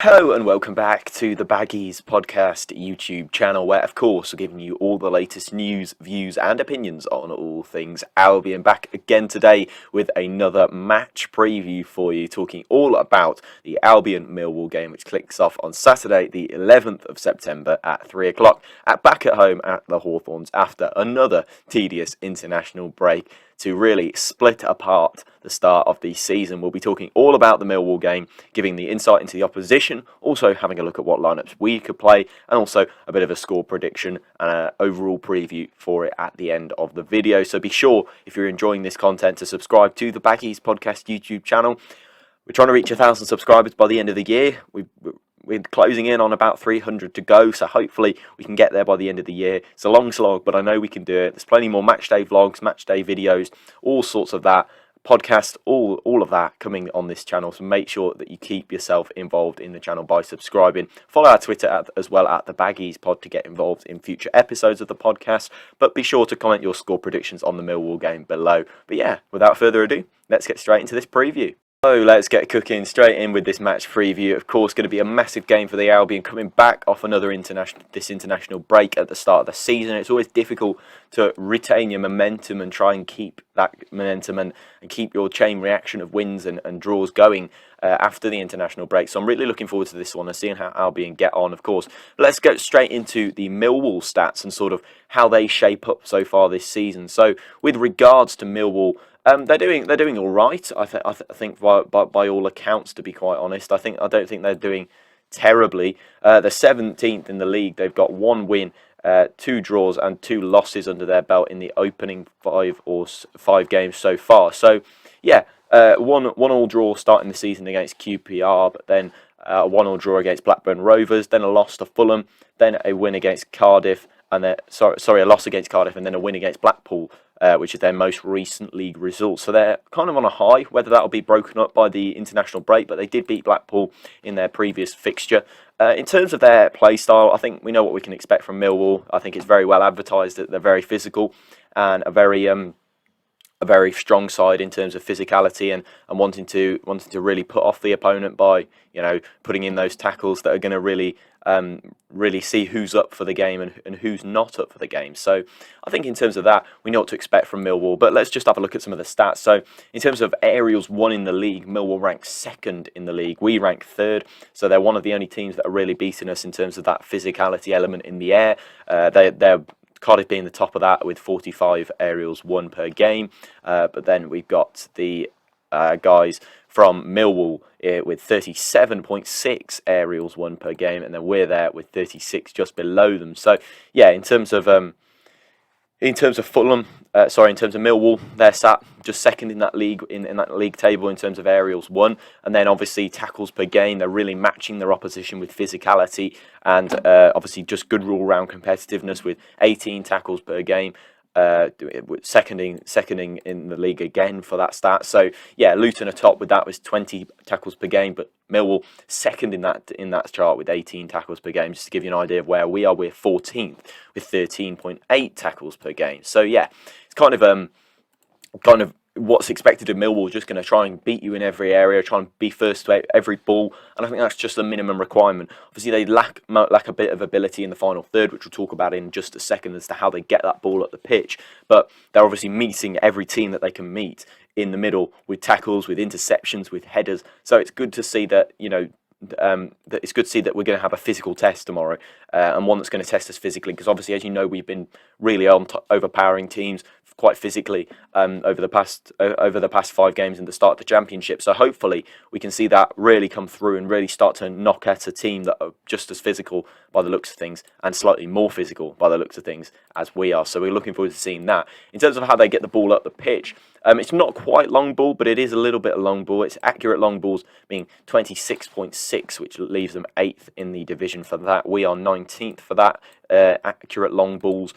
Hello and welcome back to the Baggies Podcast YouTube channel, where of course we're giving you all the latest news, views and opinions on all things Albion. Back again today with another match preview for you, talking all about the Albion Millwall game, which kicks off on Saturday the 11th of September at 3 o'clock back at home at the Hawthorns after another tedious international break to really split apart the start of the season. We'll be talking all about the Millwall game, giving the insight into the opposition, also having a look at what lineups we could play, and also a bit of a score prediction and an overall preview for it at the end of the video. So be sure, if you're enjoying this content, to subscribe to the Baggies Podcast YouTube channel. We're trying to reach 1,000 subscribers by the end of the year. We're closing in on about 300 to go, so hopefully we can get there by the end of the year. It's a long slog, but I know we can do it. There's plenty more match day vlogs, match day videos, all sorts of that, podcast, all of that coming on this channel. So make sure that you keep yourself involved in the channel by subscribing. Follow our Twitter as well at the Baggies Pod to get involved in future episodes of the podcast. But be sure to comment your score predictions on the Millwall game below. But yeah, without further ado, let's get straight into this preview. So let's get cooking straight in with this match preview. Of course, going to be a massive game for the Albion, coming back off another international break at the start of the season. It's always difficult to retain your momentum and try and keep that momentum and keep your chain reaction of wins and draws going after the international break. So I'm really looking forward to this one and seeing how Albion get on, of course. But let's go straight into the Millwall stats and sort of how they shape up so far this season. So with regards to Millwall, they're doing all right. I think by all accounts, to be quite honest. I don't think they're doing terribly. They're 17th in the league. They've got one win, 2 draws and 2 losses under their belt in the opening 5 games so far. So yeah, one all draw starting the season against QPR, but then a 1-1 draw against Blackburn Rovers, then a loss to Fulham, then a win against Cardiff, and a loss against Cardiff, and then a win against Blackpool, which is their most recent league result. So they're kind of on a high, whether that'll be broken up by the international break, but they did beat Blackpool in their previous fixture. In terms of their play style, I think we know what we can expect from Millwall. I think it's very well advertised that they're very physical and a very strong side in terms of physicality and wanting to really put off the opponent by, putting in those tackles that are going to really see who's up for the game and who's not up for the game. So I think in terms of that, we know what to expect from Millwall. But let's just have a look at some of the stats. So in terms of aerials won in the league, Millwall ranks 2nd in the league. We rank 3rd. So they're one of the only teams that are really beating us in terms of that physicality element in the air. They're Cardiff being the top of that with 45 aerials won per game. But then we've got the guys from Millwall with 37.6 aerials won per game, and then we're there with 36 just below them. So yeah, in terms of Millwall, they're sat just 2nd in that league in that league table in terms of aerials won, and then obviously tackles per game. They're really matching their opposition with physicality and obviously just good all-round competitiveness with 18 tackles per game. Seconding in the league again for that stat. So yeah, Luton atop with that was 20 tackles per game, but Millwall 2nd in that chart with 18 tackles per game. Just to give you an idea of where we are, we're 14th with 13.8 tackles per game. So yeah, it's kind of what's expected of Millwall, just going to try and beat you in every area, try and be first to every ball, and I think that's just the minimum requirement. Obviously, they lack a bit of ability in the final third, which we'll talk about in just a second as to how they get that ball at the pitch, but they're obviously meeting every team that they can meet in the middle with tackles, with interceptions, with headers. So it's good to see that, it's good to see that we're going to have a physical test tomorrow, and one that's going to test us physically, because obviously, as you know, we've been really overpowering teams quite physically over the past 5 games in the start of the Championship. So hopefully we can see that really come through and really start to knock at a team that are just as physical by the looks of things and slightly more physical by the looks of things as we are. So we're looking forward to seeing that. In terms of how they get the ball up the pitch, it's not quite long ball, but it is a little bit of long ball. It's accurate long balls being 26.6, which leaves them 8th in the division for that. We are 19th for that accurate long balls.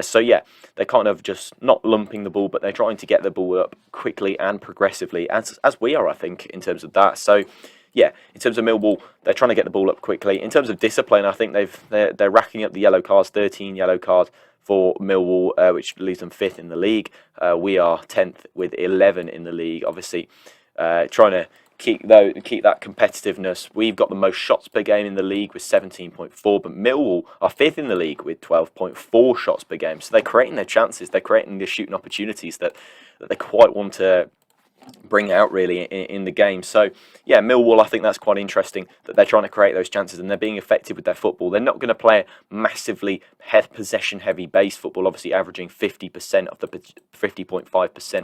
So yeah, they're kind of just not lumping the ball, but they're trying to get the ball up quickly and progressively, as we are, I think, in terms of that. So yeah, in terms of Millwall, they're trying to get the ball up quickly. In terms of discipline, I think they're racking up the yellow cards, 13 yellow cards for Millwall, which leaves them 5th in the league. We are 10th with 11 in the league. Obviously, trying to keep that competitiveness. We've got the most shots per game in the league with 17.4, but Millwall are fifth in the league with 12.4 shots per game. So they're creating their chances. They're creating the shooting opportunities that they quite want to bring out really in the game. So yeah, Millwall, I think that's quite interesting that they're trying to create those chances and they're being effective with their football. They're not going to play a massively possession heavy base football, obviously averaging 50.5%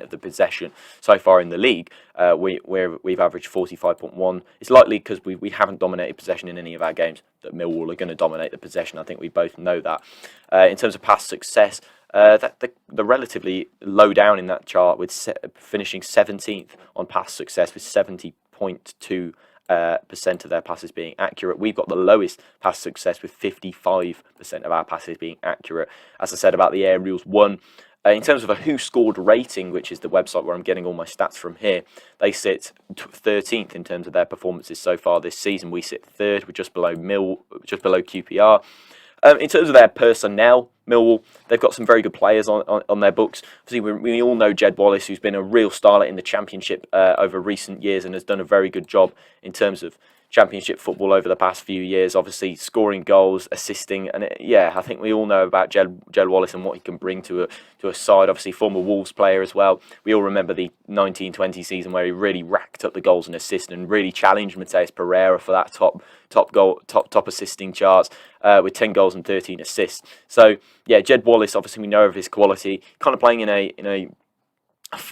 of the possession so far in the league. We've averaged 45.1. It's likely because we haven't dominated possession in any of our games that Millwall are going to dominate the possession. I think we both know that. In terms of pass success, they're relatively low down in that chart, with finishing 17th on pass success with 70.2% of their passes being accurate. We've got the lowest pass success with 55% of our passes being accurate. As I said about the aerials, in terms of a who scored rating, which is the website where I'm getting all my stats from here, they sit 13th in terms of their performances so far this season. We sit third, we're just below QPR. In terms of their personnel, Millwall, they've got some very good players on their books. Obviously, we all know Jed Wallace, who's been a real starlet in the Championship over recent years and has done a very good job in terms of Championship football over the past few years, obviously scoring goals, assisting, and I think we all know about Jed Wallace and what he can bring to a side. Obviously, former Wolves player as well. We all remember the 1920 season where he really racked up the goals and assists and really challenged Mateus Pereira for that top assisting charts with 10 goals and 13 assists. So yeah, Jed Wallace, obviously we know of his quality, kind of playing in a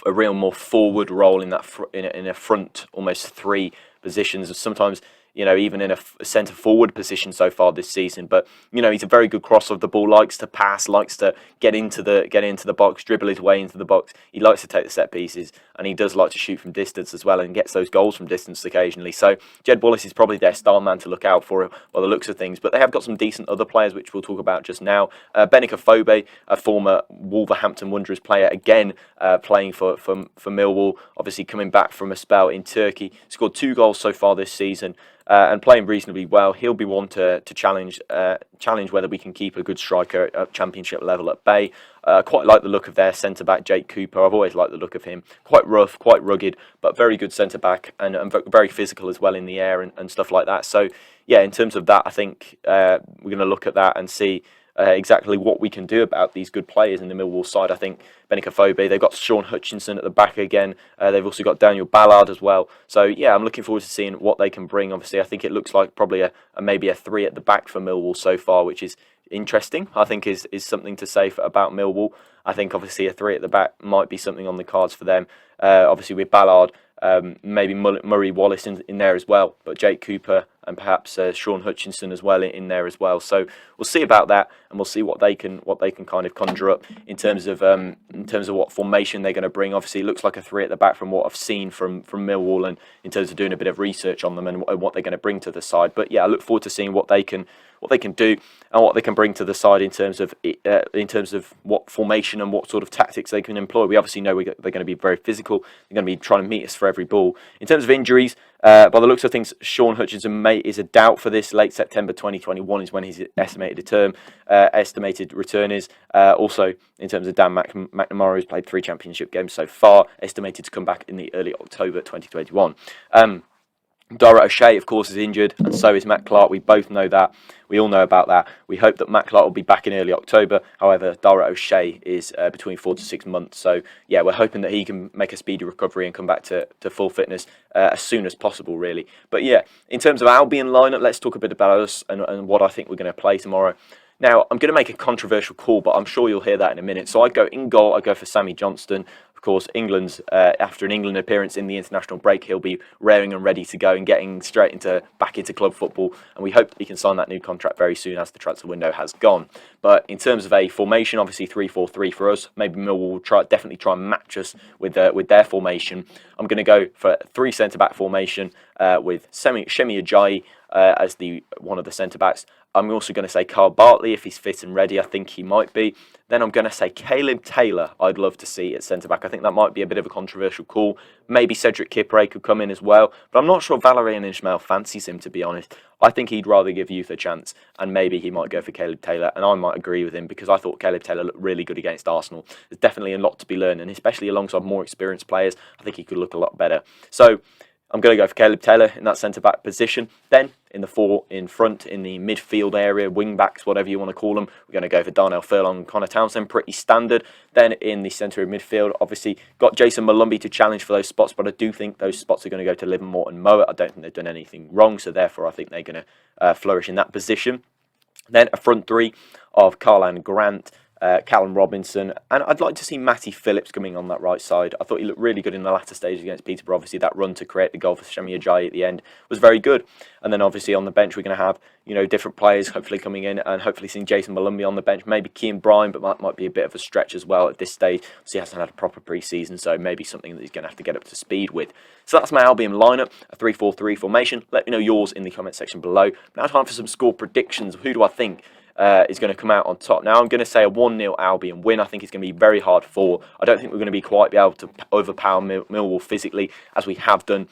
real more forward role in a front almost three positions, sometimes even in a centre forward position so far this season. But he's a very good crosser of the ball, likes to pass, likes to get into the box, dribble his way into the box. He likes to take the set pieces, and he does like to shoot from distance as well, and gets those goals from distance occasionally. So Jed Wallace is probably their star man to look out for by the looks of things. But they have got some decent other players, which we'll talk about just now. Benica Fobe, a former Wolverhampton Wanderers player, again playing for Millwall, obviously coming back from a spell in Turkey, scored 2 goals so far this season. And playing reasonably well. He'll be one to challenge whether we can keep a good striker at Championship level at bay. Quite like the look of their centre-back, Jake Cooper. I've always liked the look of him. Quite rough, quite rugged, but very good centre-back and very physical as well in the air and stuff like that. So, yeah, in terms of that, I think we're going to look at that and see exactly what we can do about these good players in the Millwall side. I think Benica Fobe, they've got Sean Hutchinson at the back again. They've also got Daniel Ballard as well. So yeah, I'm looking forward to seeing what they can bring. Obviously, I think it looks like probably maybe a 3 at the back for Millwall so far, which is interesting. I think is something to say about Millwall. I think obviously a 3 at the back might be something on the cards for them. Obviously with Ballard, maybe Murray Wallace in there as well, but Jake Cooper and perhaps Sean Hutchinson as well in there as well. So we'll see about that, and we'll see what they can kind of conjure up in terms of what formation they're going to bring. Obviously, it looks like a 3 at the back from what I've seen from Millwall, and in terms of doing a bit of research on them and what they're going to bring to the side. But yeah, I look forward to seeing what they can do and what they can bring to the side in terms of what formation and what sort of tactics they can employ. We obviously know they're going to be very physical. They're going to be trying to meet us for every ball. In terms of injuries, by the looks of things, Sean Hutchinson is a doubt for this. Late September 2021 is when his estimated return is. Also, in terms of Dan McNamara, who's played 3 championship games so far, estimated to come back in the early October 2021. Dara O'Shea, of course, is injured, and so is Matt Clark. We both know that. We all know about that. We hope that Matt Clark will be back in early October. However, Dara O'Shea is between 4 to 6 months. So, yeah, we're hoping that he can make a speedy recovery and come back to full fitness as soon as possible, really. But, yeah, in terms of Albion lineup, let's talk a bit about us and what I think we're going to play tomorrow. Now, I'm going to make a controversial call, but I'm sure you'll hear that in a minute. So I go in goal, I go for Sammy Johnston. Of course, England's after an England appearance in the international break, he'll be raring and ready to go and getting back into club football. And we hope he can sign that new contract very soon as the transfer window has gone. But in terms of a formation, obviously 3-4-3 for us. Maybe Millwall will definitely try and match us with their formation. I'm going to go for 3 centre-back formation with Shemi Ajayi as one of the centre-backs. I'm also going to say Carl Bartley if he's fit and ready. I think he might be. Then I'm going to say Caleb Taylor I'd love to see at centre-back. I think that might be a bit of a controversial call. Maybe Cedric Kipre could come in as well. But I'm not sure Valérien Ismaël fancies him, to be honest. I think he'd rather give youth a chance, and maybe he might go for Caleb Taylor. And I might agree with him because I thought Caleb Taylor looked really good against Arsenal. There's definitely a lot to be learned, and especially alongside more experienced players, I think he could look a lot better. So I'm going to go for Caleb Taylor in that centre-back position. Then, in the four in front, in the midfield area, wing-backs, whatever you want to call them, we're going to go for Darnell Furlong and Connor Townsend, pretty standard. Then, in the centre of midfield, obviously, got Jason Malumbi to challenge for those spots, but I do think those spots are going to go to Livermore and Mowat. I don't think they've done anything wrong, so therefore I think they're going to flourish in that position. Then, a front three of Karlan Grant, Callum Robinson, and I'd like to see Matty Phillips coming on that right side. I thought he looked really good in the latter stages against Peterborough. Obviously, that run to create the goal for Shemi Ajayi at the end was very good. And then obviously on the bench, we're going to have, different players hopefully coming in, and hopefully seeing Jason Malumbi on the bench, maybe Kean Bryan, but that might be a bit of a stretch as well at this stage. So he hasn't had a proper pre-season, so maybe something that he's going to have to get up to speed with. So that's my Albion lineup, a 3-4-3 formation. Let me know yours in the comment section below. Now time for some score predictions. Who do I think is going to come out on top? Now I'm going to say a 1-0 Albion win. I think it's going to be very hard fought. I don't think we're going to be able to overpower Millwall physically as we have done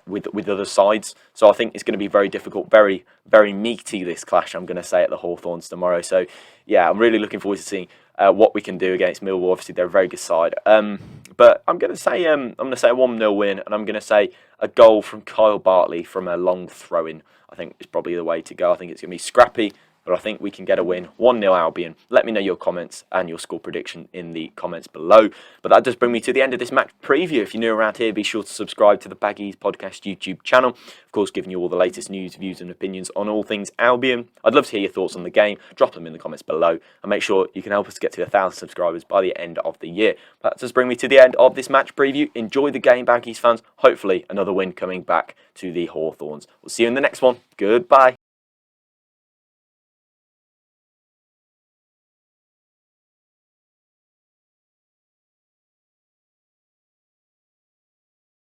with other sides. So I think it's going to be very difficult, very, very meaty, this clash, I'm going to say, at the Hawthorns tomorrow. So yeah, I'm really looking forward to seeing what we can do against Millwall. Obviously, they're a very good side. But I'm going to say a 1-0 win, and I'm going to say a goal from Kyle Bartley from a long throw-in. I think is probably the way to go. I think it's going to be scrappy, but I think we can get a win. 1-0 Albion. Let me know your comments and your score prediction in the comments below. But that does bring me to the end of this match preview. If you're new around here, be sure to subscribe to the Baggies Podcast YouTube channel. Of course, giving you all the latest news, views and opinions on all things Albion. I'd love to hear your thoughts on the game. Drop them in the comments below. And make sure you can help us get to 1,000 subscribers by the end of the year. That does bring me to the end of this match preview. Enjoy the game, Baggies fans. Hopefully, another win coming back to the Hawthorns. We'll see you in the next one. Goodbye.